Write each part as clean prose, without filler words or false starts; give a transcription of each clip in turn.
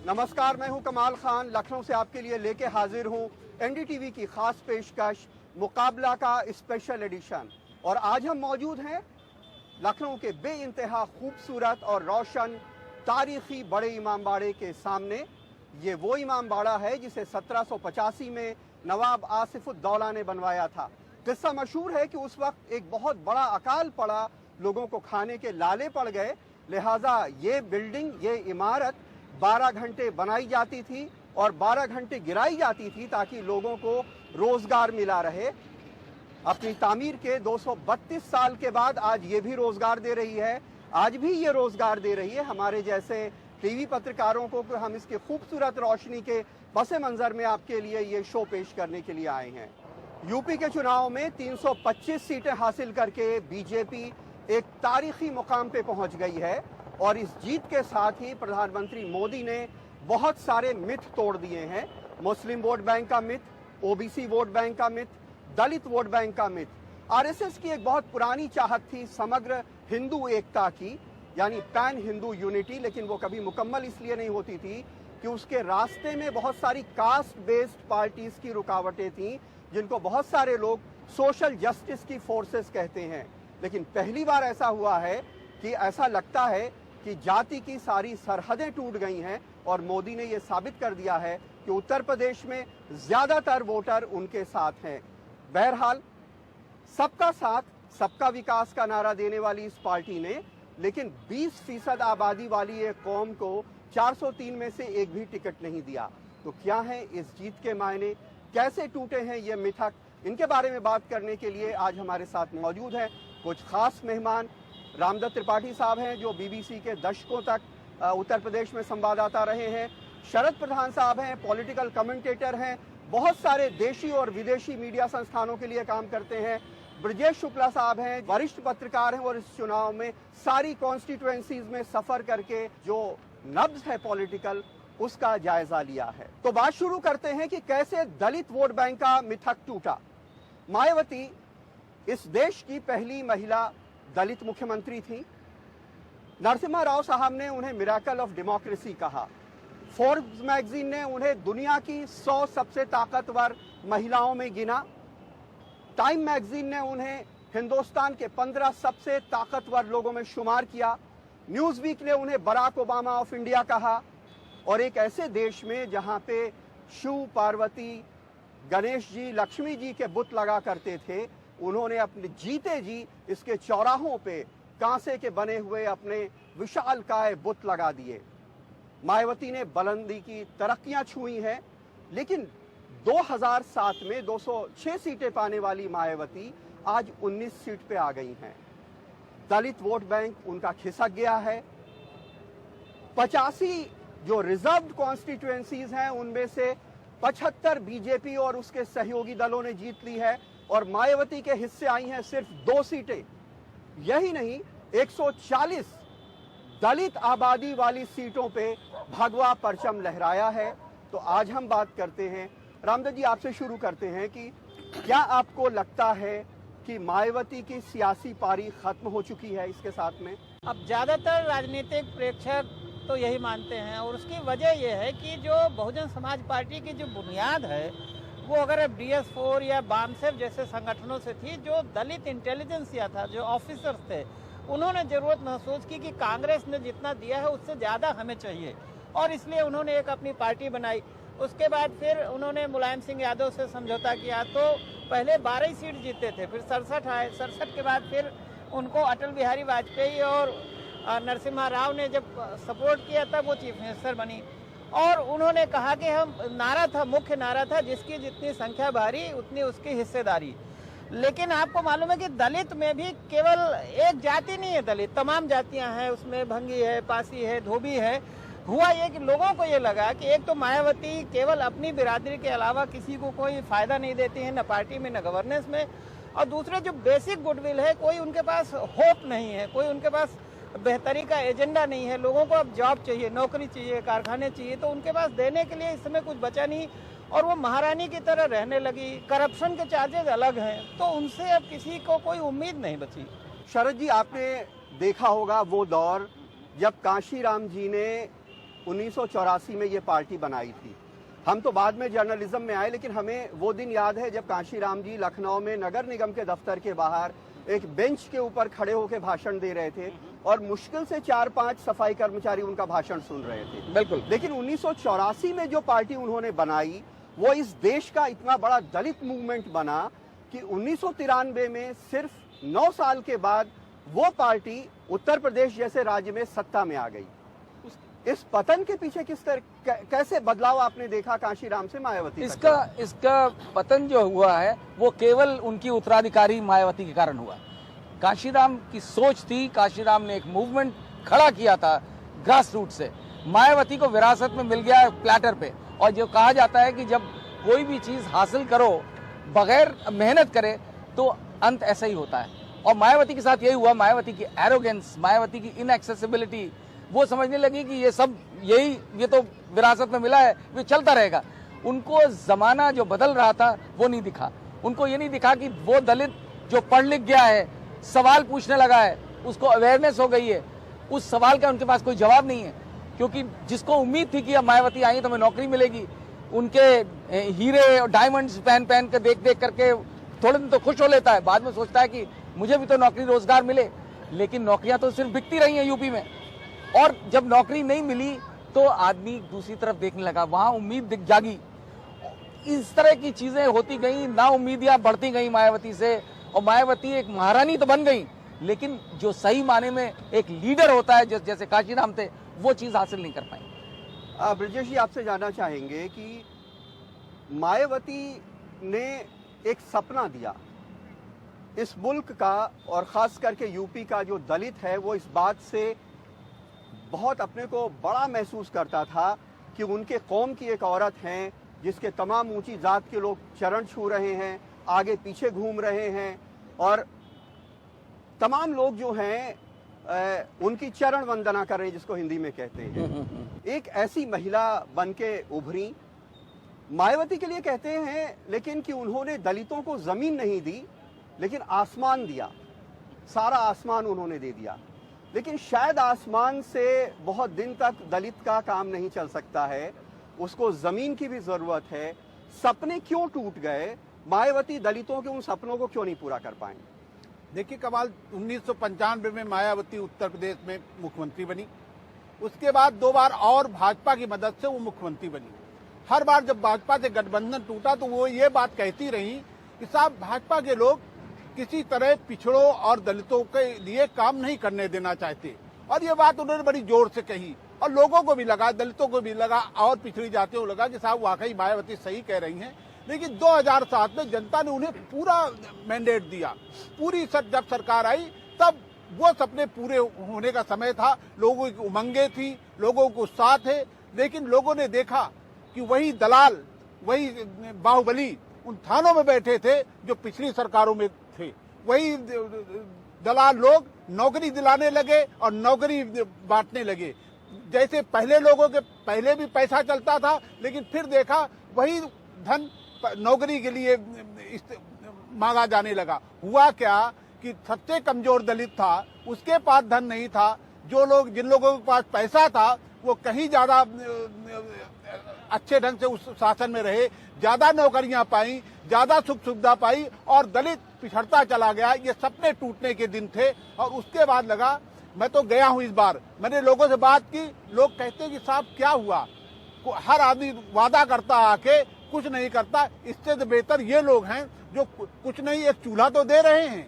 नमस्कार, मैं हूं कमाल खान। लखनऊ से आपके लिए लेके हाजिर हूं एनडीटीवी की खास पेशकश मुकाबला का स्पेशल एडिशन। और आज हम मौजूद हैं लखनऊ के बेइंतहा खूबसूरत और रोशन तारीखी बड़े इमामबाड़े के सामने। ये वो इमामबाड़ा है जिसे 1785 में नवाब आसिफुद्दौला ने बनवाया था। किस्सा मशहूर है कि उस वक्त एक बहुत बड़ा अकाल पड़ा, लोगों को खाने के लाले पड़ गए, लिहाजा ये बिल्डिंग, ये इमारत 12 घंटे बनाई जाती थी और 12 घंटे गिराई जाती थी ताकि लोगों को रोजगार मिला रहे। अपनी तामीर के 232 साल के बाद आज ये भी रोजगार दे रही है। आज भी ये रोजगार दे रही है हमारे जैसे टीवी पत्रकारों को कि हम इसके खूबसूरत रोशनी के पसे मंजर में आपके लिए ये शो पेश करने के लिए आए हैं। यूपी के चुनाव में 325 सीटें हासिल करके बीजेपी एक तारीखी मुकाम पे पहुंच गई है और इस जीत के साथ ही प्रधानमंत्री मोदी ने बहुत सारे मिथ तोड़ दिए हैं। मुस्लिम वोट बैंक का मिथ, ओबीसी वोट बैंक का मिथ, दलित वोट बैंक का मिथ। आरएसएस की एक बहुत पुरानी चाहत थी समग्र हिंदू एकता की, यानी पैन हिंदू यूनिटी, लेकिन वो कभी मुकम्मल इसलिए नहीं होती थी कि उसके रास्ते में बहुत सारी कास्ट बेस्ड पार्टीज की रुकावटें थीं, जिनको बहुत सारे लोग सोशल जस्टिस की फोर्सेस कहते हैं। लेकिन पहली बार ऐसा हुआ है कि ऐसा लगता है कि जाति की सारी सरहदें टूट गई हैं और मोदी ने यह साबित कर दिया है कि उत्तर प्रदेश में ज्यादातर वोटर उनके साथ हैं। बहरहाल, सबका साथ सबका विकास का नारा देने वाली इस पार्टी ने लेकिन 20% आबादी वाली एक कौम को 403 में से एक भी टिकट नहीं दिया। तो क्या है इस जीत के मायने, कैसे टूटे हैं ये मिथक, इनके बारे में बात करने के लिए आज हमारे साथ मौजूद हैं कुछ खास मेहमान। रामदत्त त्रिपाठी साहब हैं जो बीबीसी के दशकों तक उत्तर प्रदेश में संवाददाता रहे हैं। शरद प्रधान साहब हैं, पॉलिटिकल कमेंटेटर हैं, बहुत सारे देशी और विदेशी मीडिया संस्थानों के लिए काम करते हैं। ब्रजेश शुक्ला साहब हैं, वरिष्ठ पत्रकार हैं और इस चुनाव में सारी कॉन्स्टिट्यूएंसीज में सफर करके जो नब्ज है पॉलिटिकल उसका जायजा लिया है। तो बात शुरू करते हैं कि कैसे दलित वोट बैंक का मिथक टूटा। मायावती इस देश की पहली महिला दलित मुख्यमंत्री थी। नरसिम्हा राव साहब ने उन्हें मिरेकल ऑफ डेमोक्रेसी कहा। फोर्ब्स मैगजीन ने उन्हें दुनिया की 100 सबसे ताकतवर महिलाओं में गिना। टाइम मैगजीन ने उन्हें हिंदुस्तान के 15 सबसे ताकतवर लोगों में शुमार किया। न्यूज वीक ने उन्हें बराक ओबामा ऑफ इंडिया कहा। और एक ऐसे देश में जहां पे शिव, पार्वती, गणेश जी, लक्ष्मी जी के बुत लगा करते थे, उन्होंने अपने जीते जी इसके चौराहों पे कांसे के बने हुए अपने विशालकाय बुत लगा दिए। मायावती ने बुलंदी की तरक्कियां छुई हैं, लेकिन 2007 में 206 सीटें पाने वाली मायावती आज 19 सीट पे आ गई हैं। दलित वोट बैंक उनका खिसक गया है। 85 जो रिजर्व्ड कॉन्स्टिट्यूएंसीज हैं उनमें से 75 बीजेपी और उसके सहयोगी दलों ने जीत ली है और मायावती के हिस्से आई हैं सिर्फ 2 सीटें। यही नहीं, 140 दलित आबादी वाली सीटों पे भगवा परचम लहराया है। तो आज हम बात करते हैं, रामदत्त जी आपसे शुरू करते हैं कि क्या आपको लगता है कि मायावती की सियासी पारी खत्म हो चुकी है इसके साथ में? अब ज्यादातर राजनीतिक प्रेक्षक तो यही मानते हैं और उसकी वजह यह है कि जो बहुजन समाज पार्टी की जो बुनियाद है वो अगर DS4 या बामसेफ जैसे संगठनों से थी, जो दलित इंटेलिजेंसिया था, जो ऑफिसर्स थे, उन्होंने जरूरत महसूस की कि कांग्रेस ने जितना दिया है उससे ज़्यादा हमें चाहिए और इसलिए उन्होंने एक अपनी पार्टी बनाई। उसके बाद फिर उन्होंने मुलायम सिंह यादव से समझौता किया। तो पहले 12 सीट जीते थे, फिर 67 आए। 67 के बाद फिर उनको अटल बिहारी वाजपेयी और नरसिम्हा राव ने जब सपोर्ट किया तब वो चीफ मिनिस्टर बनी और उन्होंने कहा कि हम नारा था, मुख्य नारा था, जिसकी जितनी संख्या भारी उतनी उसकी हिस्सेदारी। लेकिन आपको मालूम है कि दलित में भी केवल एक जाति नहीं है, दलित तमाम जातियां हैं, उसमें भंगी है, पासी है, धोबी है। हुआ ये कि लोगों को ये लगा कि एक तो मायावती केवल अपनी बिरादरी के अलावा किसी को कोई फायदा नहीं देती है, न पार्टी में न गवर्नेंस में, और दूसरे जो बेसिक गुडविल है, कोई उनके पास होप नहीं है, कोई उनके पास बेहतरी का एजेंडा नहीं है। लोगों को अब जॉब चाहिए, नौकरी चाहिए, कारखाने चाहिए, तो उनके पास देने के लिए इस समय कुछ बचा नहीं और वो महारानी की तरह रहने लगी। करप्शन के चार्जेस अलग हैं, तो उनसे अब किसी को कोई उम्मीद नहीं बची। शरद जी, आपने देखा होगा वो दौर जब कांशीराम जी ने 1984 में ये पार्टी बनाई थी। हम तो बाद में जर्नलिज्म में आए, लेकिन हमें वो दिन याद है जब कांशीराम जी लखनऊ में नगर निगम के दफ्तर के बाहर एक बेंच के ऊपर खड़े होकर भाषण दे रहे थे और मुश्किल से 4-5 सफाई कर्मचारी उनका भाषण सुन रहे थे। बिल्कुल। लेकिन 1984 में जो पार्टी उन्होंने बनाई वो इस देश का इतना बड़ा दलित मूवमेंट बना कि 1993 में सिर्फ 9 साल के बाद वो पार्टी उत्तर प्रदेश जैसे राज्य में सत्ता में आ गई। इस पतन के पीछे किस तरह कैसे बदलाव आपने देखा कांशीराम से मायावती? इसका पतन जो हुआ है वो केवल उनकी उत्तराधिकारी मायावती के कारण हुआ। कांशीराम की सोच थी, कांशीराम ने एक मूवमेंट खड़ा किया था ग्रास रूट से। मायावती को विरासत में मिल गया प्लेटर पे। और जो कहा जाता है कि जब कोई भी चीज हासिल करो बगैर मेहनत करे तो अंत ऐसा ही होता है। और मायावती के साथ यही हुआ। मायावती की एरोगेंस, मायावती की इनएक्सेसिबिलिटी, वो समझने लगी कि ये तो विरासत में मिला है, ये चलता रहेगा। उनको जमाना जो बदल रहा था वो नहीं दिखा। उनको ये नहीं दिखा कि वो दलित जो पढ़ लिख गया है, सवाल पूछने लगा है, उसको अवेयरनेस हो गई है, उस सवाल का उनके पास कोई जवाब नहीं है। क्योंकि जिसको उम्मीद थी कि अब मायावती आई तो हमें नौकरी मिलेगी, उनके हीरे और डायमंड्स पहन कर देख करके थोड़े दिन तो खुश हो लेता है, बाद में सोचता है कि मुझे भी तो नौकरी रोजगार मिले। लेकिन नौकरियां तो सिर्फ बिकती रही हैं यूपी में। और जब नौकरी नहीं मिली तो आदमी दूसरी तरफ देखने लगा, वहां उम्मीद जागी। इस तरह की चीजें होती गई, ना उम्मीदियां बढ़ती गई मायावती से। और मायावती एक महारानी तो बन गई, लेकिन जो सही माने में एक लीडर होता है जैसे कांशीराम थे, वो चीज हासिल नहीं कर पाई। ब्रजेश जी, आपसे जानना चाहेंगे कि मायावती ने एक सपना दिया इस मुल्क का, और खास करके यूपी का जो दलित है वो इस बात से बहुत अपने को बड़ा महसूस करता था कि उनके कौम की एक औरत हैं जिसके तमाम ऊंची जात के लोग चरण छू रहे हैं, आगे पीछे घूम रहे हैं, और तमाम लोग जो हैं उनकी चरण वंदना कर रहे हैं, जिसको हिंदी में कहते हैं। एक ऐसी महिला बनके उभरी। मायावती के लिए कहते हैं लेकिन कि उन्होंने दलितों को जमीन नहीं दी, लेकिन आसमान दिया। सारा आसमान उन्होंने दे दिया। लेकिन शायद आसमान से बहुत दिन तक दलित का काम नहीं चल सकता है, उसको जमीन की भी जरूरत है। सपने क्यों टूट गए? मायावती दलितों के उन सपनों को क्यों नहीं पूरा कर पाए? देखिए कमाल, 1995 में मायावती उत्तर प्रदेश में मुख्यमंत्री बनी। उसके बाद 2 बार और भाजपा की मदद से वो मुख्यमंत्री बनी। हर बार जब भाजपा से गठबंधन टूटा तो वो ये बात कहती रही कि साहब, भाजपा के लोग किसी तरह पिछड़ों और दलितों के लिए काम नहीं करने देना चाहते। और ये बात उन्होंने बड़ी जोर से कही और लोगों को भी लगा, दलितों को भी लगा और पिछड़ी जातियों को लगा कि साहब वाकई मायावती सही कह रही हैं। लेकिन 2007 में जनता ने उन्हें पूरा मैंडेट दिया। पूरी जब सरकार आई तब वो सपने पूरे होने का समय था। लोगों की उमंगे थी, लोगों को उत्साह थे। लेकिन लोगों ने देखा कि वही दलाल, वही बाहुबली उन थानों में बैठे थे जो पिछली सरकारों में थे। वही दलाल लोग नौकरी दिलाने लगे और नौकरी बांटने लगे। जैसे पहले लोगों के पहले भी पैसा चलता था, लेकिन फिर देखा वही धन नौकरी के लिए मांगा जाने लगा। हुआ क्या कि सबसे कमजोर दलित था, उसके पास धन नहीं था। जिन लोगों के पास पैसा था वो कहीं ज्यादा अच्छे ढंग से उस शासन में रहे, ज्यादा नौकरियां पाई, ज्यादा सुख सुविधा पाई, और दलित पिछड़ता चला गया। ये सपने टूटने के दिन थे। और उसके बाद लगा, मैं तो गया हूं इस बार, मैंने लोगों से बात की। लोग कहते हैं कि साहब क्या हुआ, हर आदमी वादा करता आके कुछ नहीं करता। इससे तो बेहतर ये लोग हैं जो कुछ नहीं, एक चूल्हा तो दे रहे हैं।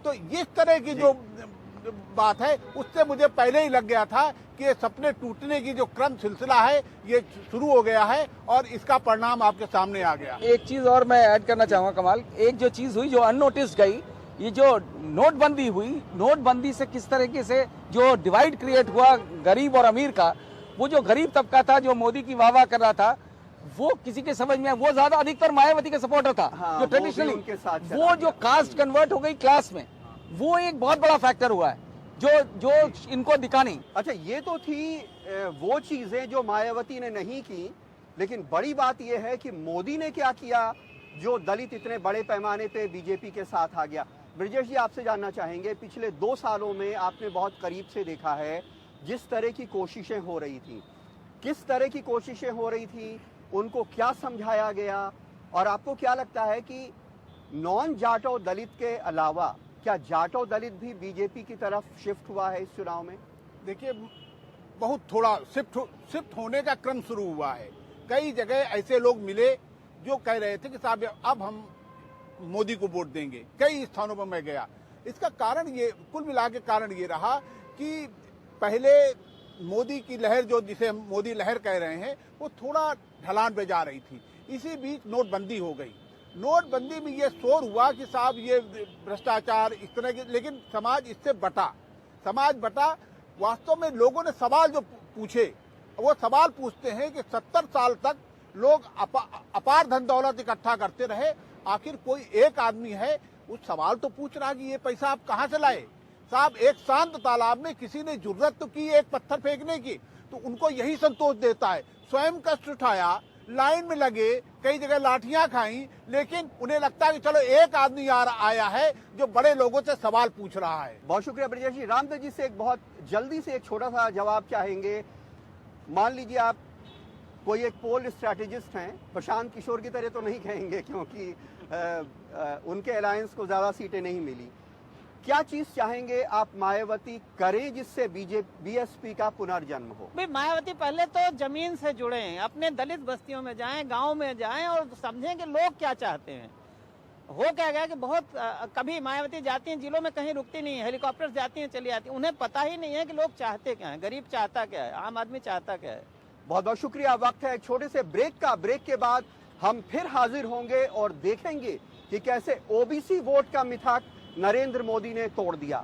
तो इस तरह की जो बात है उससे मुझे पहले ही लग गया था कि ये सपने टूटने की जो क्रम सिलसिला है ये शुरू हो गया है और इसका परिणाम आपके सामने आ गया। एक चीज और मैं ऐड करना चाहूंगा कमाल। एक जो चीज हुई जो अननोटिस गई, ये जो नोटबंदी हुई, नोटबंदी से किस तरीके से जो डिवाइड क्रिएट हुआ गरीब और अमीर का। वो जो गरीब तबका था जो मोदी की वाह वाह कर रहा था, वो किसी के समझ में, वो ज्यादा अधिकतर मायावती के सपोर्टर था। हाँ, जो ट्रेडिशनली वो जो कास्ट कन्वर्ट हो गई क्लास में, वो एक बहुत बड़ा फैक्टर हुआ है जो इनको दिखा नहीं। अच्छा, ये तो थी वो चीजें जो मायावती ने नहीं की, लेकिन बड़ी बात यह है कि मोदी ने क्या किया जो दलित इतने बड़े पैमाने पे बीजेपी के साथ आ गया। ब्रजेश जी, आपसे जानना चाहेंगे, पिछले 2 सालों में आपने बहुत करीब से देखा है जिस तरह की कोशिशें हो रही थी, किस तरह की कोशिशें हो रही थी, उनको क्या समझाया गया, और आपको क्या लगता है कि नॉन जाटो दलित के अलावा क्या जाटो दलित भी बीजेपी की तरफ शिफ्ट हुआ है इस चुनाव में? देखिए, बहुत थोड़ा शिफ्ट होने का क्रम शुरू हुआ है। कई जगह ऐसे लोग मिले जो कह रहे थे कि साहब अब हम मोदी को वोट देंगे। कई स्थानों पर मैं गया। इसका कारण ये, कुल मिला के कारण ये रहा कि पहले मोदी की लहर, जो जिसे हम मोदी लहर कह रहे हैं, वो थोड़ा ढलान पे जा रही थी। इसी बीच नोटबंदी हो गई। नोटबंदी में ये शोर हुआ कि साहब ये भ्रष्टाचार इस तरह के, लेकिन समाज इससे बटा। समाज बटा। वास्तव में लोगों ने सवाल जो पूछे, वो सवाल पूछते हैं कि 70 साल तक लोग अपार धन दौलत इकट्ठा करते रहे, आखिर कोई एक आदमी है उस सवाल तो पूछ रहा कि ये पैसा आप कहाँ से लाए? साहब, एक शांत तालाब में किसी ने जुर्रत तो की एक पत्थर फेंकने की, तो उनको यही संतोष देता है। स्वयं कष्ट उठाया, लाइन में लगे, कई जगह लाठियां खाई, लेकिन उन्हें लगता है कि चलो एक आदमी आया है जो बड़े लोगों से सवाल पूछ रहा है। बहुत शुक्रिया ब्रजेश जी। रामदेव जी से एक बहुत जल्दी से एक छोटा सा जवाब चाहेंगे। मान लीजिए आप कोई एक पोल स्ट्रैटेजिस्ट हैं, प्रशांत किशोर की तरह तो नहीं कहेंगे क्योंकि उनके अलायंस को ज्यादा सीटें नहीं मिली, क्या चीज चाहेंगे आप मायावती करें जिससे बीएसपी का पुनर्जन्म हो? भाई, मायावती पहले तो जमीन से जुड़े हैं, अपने दलित बस्तियों में जाएं, गांव में जाएं और समझें कि लोग क्या चाहते हैं। हो क्या गया कि बहुत कभी मायावती जाती हैं जिलों में, कहीं रुकती नहीं है, हेलीकॉप्टर जाती हैं, चली आती हैं, उन्हें पता ही नहीं है कि लोग चाहते क्या है, गरीब चाहता क्या है, आम आदमी चाहता क्या है। बहुत बहुत शुक्रिया। वक्त है एक छोटे से ब्रेक का। ब्रेक के बाद हम फिर हाजिर होंगे और देखेंगे कि कैसे ओबीसी वोट का मिथक नरेंद्र मोदी ने तोड़ दिया।